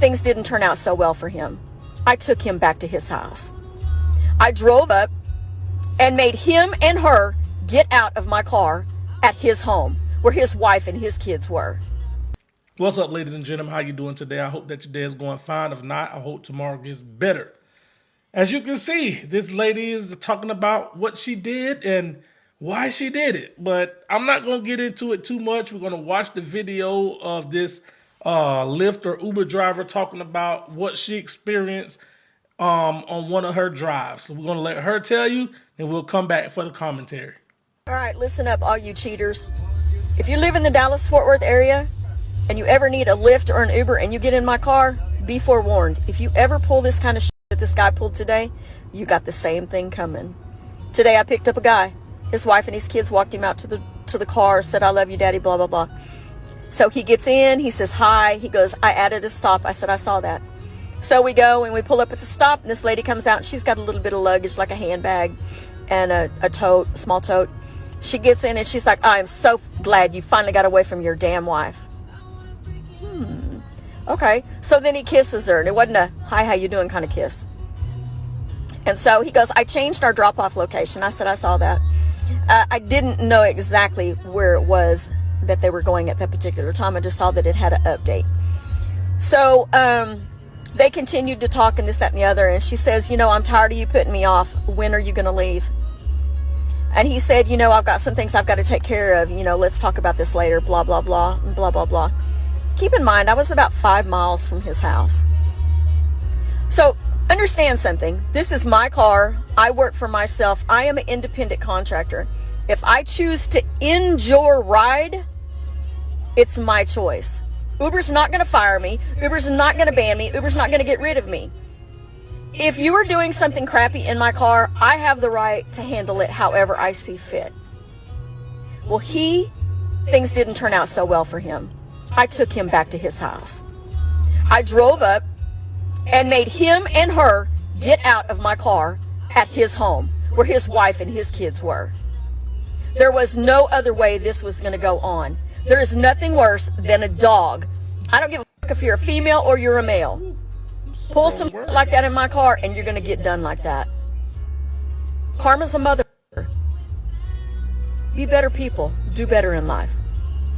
things didn't turn out so well for him, I took him back to his house. I drove up and made him and her get out of my car at his home where his wife and his kids were. What's up, ladies and gentlemen? How you doing today? I hope that your day is going fine. If not, I hope tomorrow gets better. As you can see, this lady is talking about what she did and why she did it. But I'm not going to get into it too much. We're going to watch the video of this Lyft or Uber driver talking about what she experienced on one of her drives. So we're going to let her tell you, and we'll come back for the commentary. All right, listen up, all you cheaters. If you live in the Dallas-Fort Worth area and you ever need a Lyft or an Uber and you get in my car, be forewarned. If you ever pull this kind of shit that this guy pulled today, you got the same thing coming. Today I picked up a guy. His wife and his kids walked him out to the car, said, "I love you, Daddy," blah, blah, blah. So he gets in, he says hi, he goes, "I added a stop." I said, "I saw that." So we go and we pull up at the stop, and this lady comes out and she's got a little bit of luggage, like a handbag and a tote, a small tote. She gets in and she's like, "I'm so glad you finally got away from your damn wife." Okay. So then he kisses her, and it wasn't a "hi, how you doing" kind of kiss. And so he goes, "I changed our drop-off location." I said, "I saw that." I didn't know exactly where it was that they were going at that particular time. I just saw that it had an update. So they continued to talk and this, that, and the other. And she says, "I'm tired of you putting me off. When are you going to leave?" And he said, "I've got some things I've got to take care of. Let's talk about this later, blah, blah, blah, and blah, blah, blah." Keep in mind, I was about 5 miles from his house. So understand something. This is my car. I work for myself. I am an independent contractor. If I choose to end your ride, it's my choice. Uber's not going to fire me. Uber's not going to ban me. Uber's not going to get rid of me. If you are doing something crappy in my car, I have the right to handle it however I see fit. Well, things didn't turn out so well for him. I took him back to his house. I drove up and made him and her get out of my car at his home where his wife and his kids were. There was no other way this was going to go on. There is nothing worse than a dog. I don't give a fuck if you're a female or you're a male. Pull some like that in my car and you're going to get done like that. Karma's a mother. Be better people. Do better in life.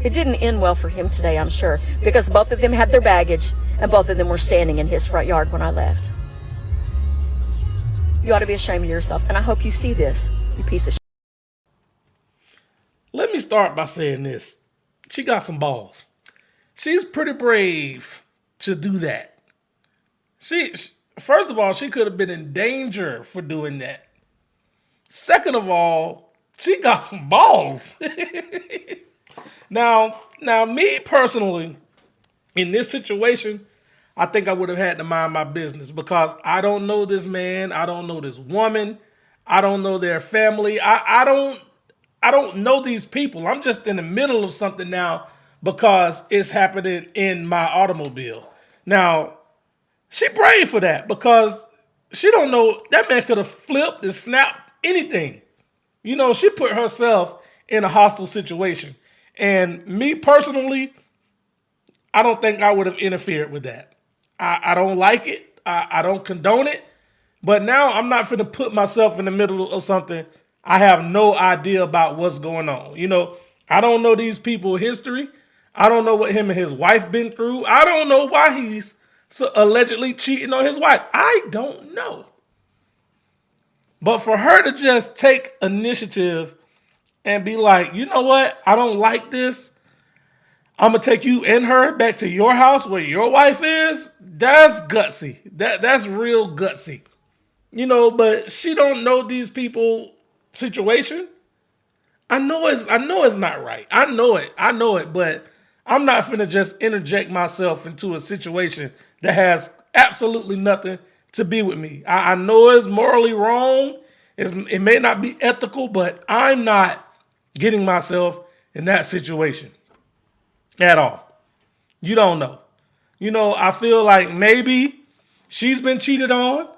It didn't end well for him today, I'm sure, because both of them had their baggage and both of them were standing in his front yard when I left. You ought to be ashamed of yourself, and I hope you see this, you piece of shit. Let me start by saying this. She got some balls. She's pretty brave to do that. First of all, she could have been in danger for doing that. Second of all, she got some balls. Now, me personally, in this situation, I think I would have had to mind my business because I don't know this man. I don't know this woman. I don't know their family. I don't know these people. I'm just in the middle of something now because it's happening in my automobile. Now, she brave for that because she don't know that man could have flipped and snapped anything. She put herself in a hostile situation. And me personally, I don't think I would have interfered with that. I don't like it. I don't condone it. But now I'm not finna put myself in the middle of something I have no idea about what's going on. I don't know these people's history. I don't know what him and his wife been through. I don't know why he's allegedly cheating on his wife. I don't know. But for her to just take initiative and be like, "You know what? I don't like this. I'm going to take you and her back to your house where your wife is." That's gutsy. That's real gutsy. But she don't know these people situation. I know it's not right. I know it, but I'm not finna just interject myself into a situation that has absolutely nothing to be with me. I know it's morally wrong. It may not be ethical, but I'm not getting myself in that situation at all. You don't know. I feel like maybe she's been cheated on.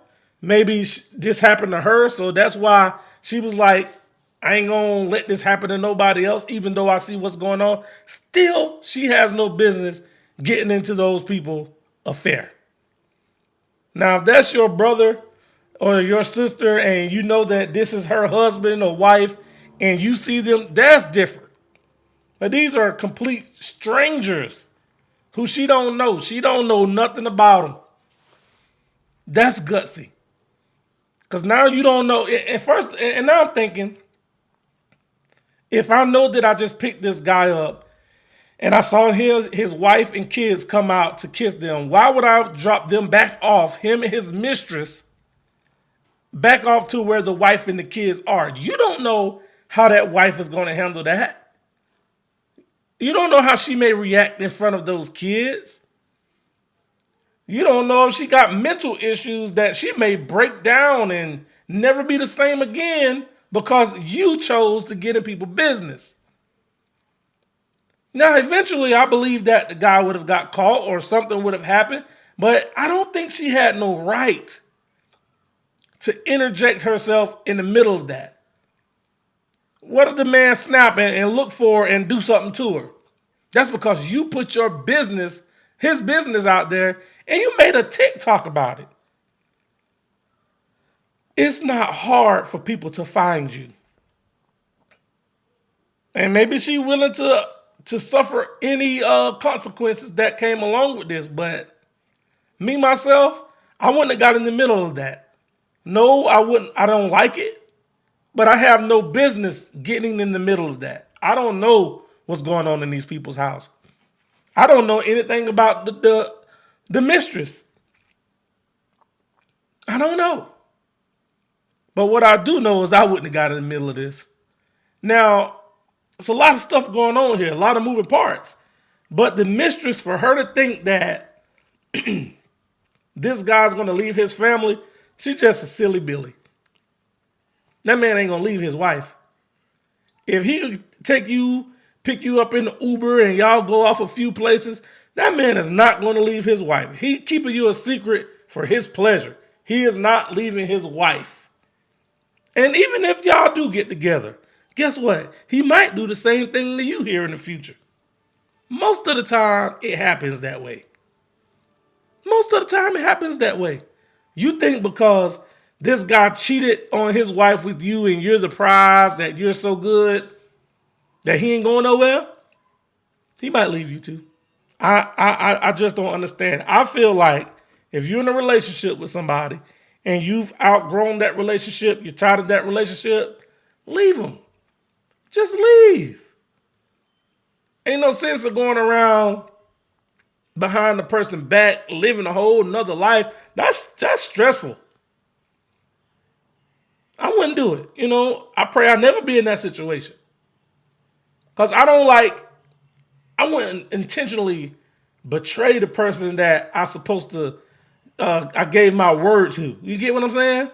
Maybe this happened to her, so that's why she was like, "I ain't gonna let this happen to nobody else, even though I see what's going on." Still, she has no business getting into those people's affair. Now, if that's your brother or your sister and you know that this is her husband or wife and you see them, that's different. But these are complete strangers who she don't know. She don't know nothing about them. That's gutsy. Because now you don't know. At first, and now I'm thinking, if I know that I just picked this guy up and I saw his wife and kids come out to kiss them, why would I drop them back off, him and his mistress, back off to where the wife and the kids are? You don't know how that wife is going to handle that. You don't know how she may react in front of those kids. You don't know if she got mental issues that she may break down and never be the same again because you chose to get in people's business. Now, eventually, I believe that the guy would have got caught or something would have happened, but I don't think she had no right to interject herself in the middle of that. What if the man snap and look for her and do something to her? That's because you put your business, his business out there, and you made a TikTok about it. It's not hard for people to find you. And maybe she willing to suffer any consequences that came along with this. But me, myself, I wouldn't have got in the middle of that. No, I wouldn't. I don't like it. But I have no business getting in the middle of that. I don't know what's going on in these people's house. I don't know anything about the mistress. I don't know. But what I do know is I wouldn't have got in the middle of this. Now, it's a lot of stuff going on here, a lot of moving parts. But the mistress, for her to think that this guy's going to leave his family, she's just a silly Billy. That man ain't going to leave his wife. If he pick you up in the Uber and y'all go off a few places, that man is not going to leave his wife. He keeping you a secret for his pleasure. He is not leaving his wife. And even if y'all do get together, guess what? He might do the same thing to you here in the future. Most of the time, it happens that way. Most of the time, it happens that way. You think because this guy cheated on his wife with you and you're the prize, that you're so good, that he ain't going nowhere? He might leave you too. I just don't understand. I feel like if you're in a relationship with somebody and you've outgrown that relationship, you're tired of that relationship, leave them. Just leave. Ain't no sense of going around behind the person's back, living a whole nother life. That's stressful. I wouldn't do it. I pray I never be in that situation. Because I wouldn't intentionally betray the person that I supposed to, I gave my word to. You get what I'm saying?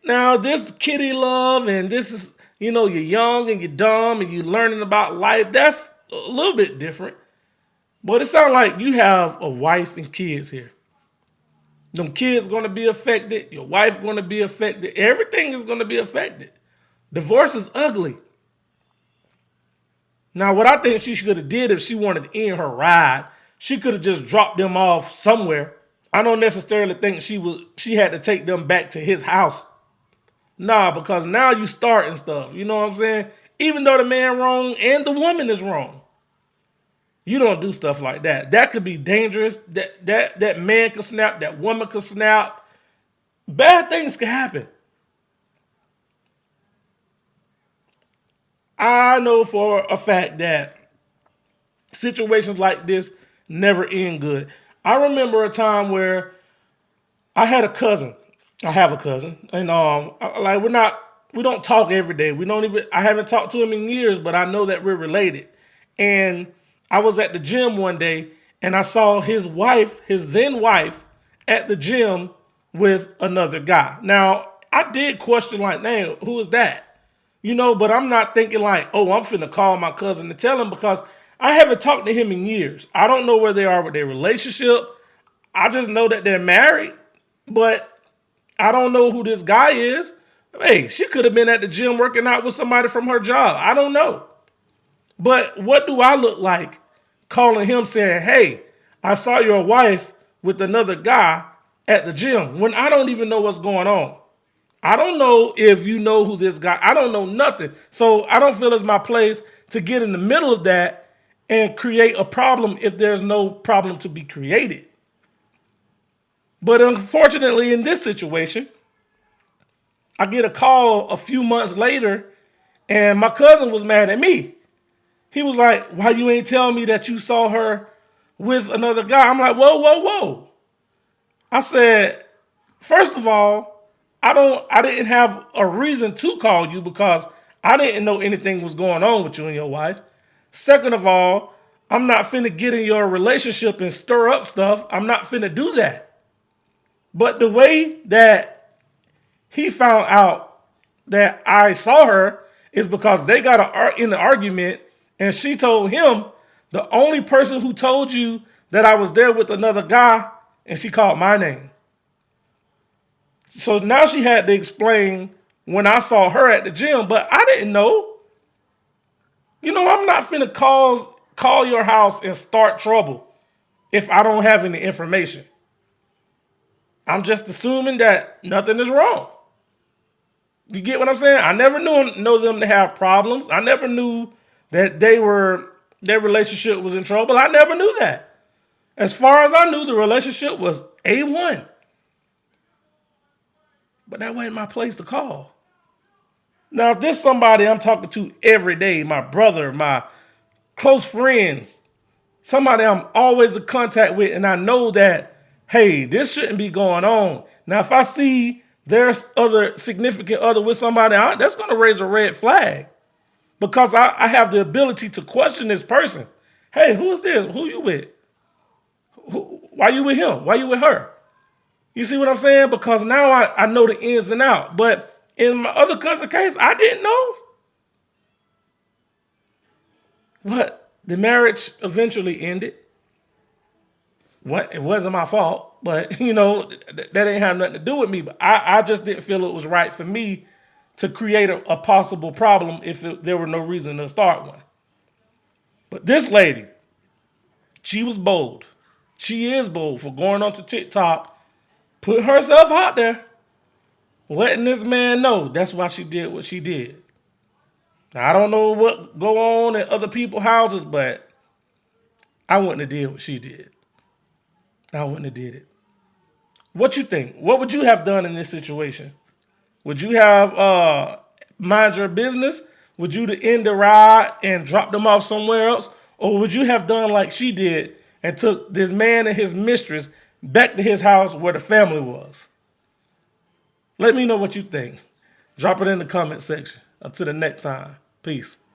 Now, this kitty love and this is, you're young and you're dumb and you're learning about life. That's a little bit different. But it sounds like you have a wife and kids here. Them kids going to be affected. Your wife going to be affected. Everything is going to be affected. Divorce is ugly. Now, what I think she could have did if she wanted to end her ride, she could have just dropped them off somewhere. I don't necessarily think she had to take them back to his house. Nah, because now you starting stuff. You know what I'm saying? Even though the man wrong and the woman is wrong. You don't do stuff like that. That could be dangerous. That man could snap. That woman could snap. Bad things can happen. I know for a fact that situations like this never end good. I remember a time where I had a cousin. I have a cousin, and we don't talk every day. I haven't talked to him in years, but I know that we're related. And I was at the gym one day and I saw his then wife, at the gym with another guy. Now, I did question man, who is that? But I'm not thinking I'm finna call my cousin to tell him because I haven't talked to him in years. I don't know where they are with their relationship. I just know that they're married, but I don't know who this guy is. Hey, she could have been at the gym working out with somebody from her job. I don't know. But what do I look like calling him saying, hey, I saw your wife with another guy. at the gym when I don't even know what's going on. I don't know if you know who this guy, I don't know nothing. So I don't feel it's my place to get in the middle of that and create a problem if there's no problem to be created. But unfortunately, in this situation, I get a call a few months later, and my cousin was mad at me. He was like, why you ain't telling me that you saw her with another guy? I'm like, whoa, whoa, whoa. I said, first of all, I didn't have a reason to call you because I didn't know anything was going on with you and your wife. Second of all, I'm not finna get in your relationship and stir up stuff. I'm not finna do that. But the way that he found out that I saw her is because they got in the argument, and she told him, the only person who told you that I was there with another guy, and she called my name. So now she had to explain when I saw her at the gym, but I didn't know. You know, I'm not finna call your house and start trouble if I don't have any information. I'm just assuming that nothing is wrong. You get what I'm saying? I never know them to have problems. I never knew that their relationship was in trouble. I never knew that. As far as I knew, the relationship was A1. But that wasn't my place to call. Now, if this somebody I'm talking to every day, my brother, my close friends, somebody I'm always in contact with, and I know that, hey, this shouldn't be going on. Now, if I see there's other significant other with somebody, that's going to raise a red flag because I have the ability to question this person. Hey, who is this? Who you with? Why you with him? Why you with her? You see what I'm saying? Because now I know the ins and outs. But in my other cousin case, I didn't know. But the marriage eventually ended. It wasn't my fault, but you know, that ain't have nothing to do with me. But I just didn't feel it was right for me to create a possible problem if there were no reason to start one. But this lady, she was bold. She is bold for going onto TikTok, put herself out there, letting this man know that's why she did what she did. Now, I don't know what go on in other people's houses, but I wouldn't have did what she did. I wouldn't have did it. What you think? What would you have done in this situation? Would you have mind your business? Would you end the ride and drop them off somewhere else? Or would you have done like she did and took this man and his mistress back to his house where the family was? Let me know what you think. Drop it in the comment section. Until the next time. Peace.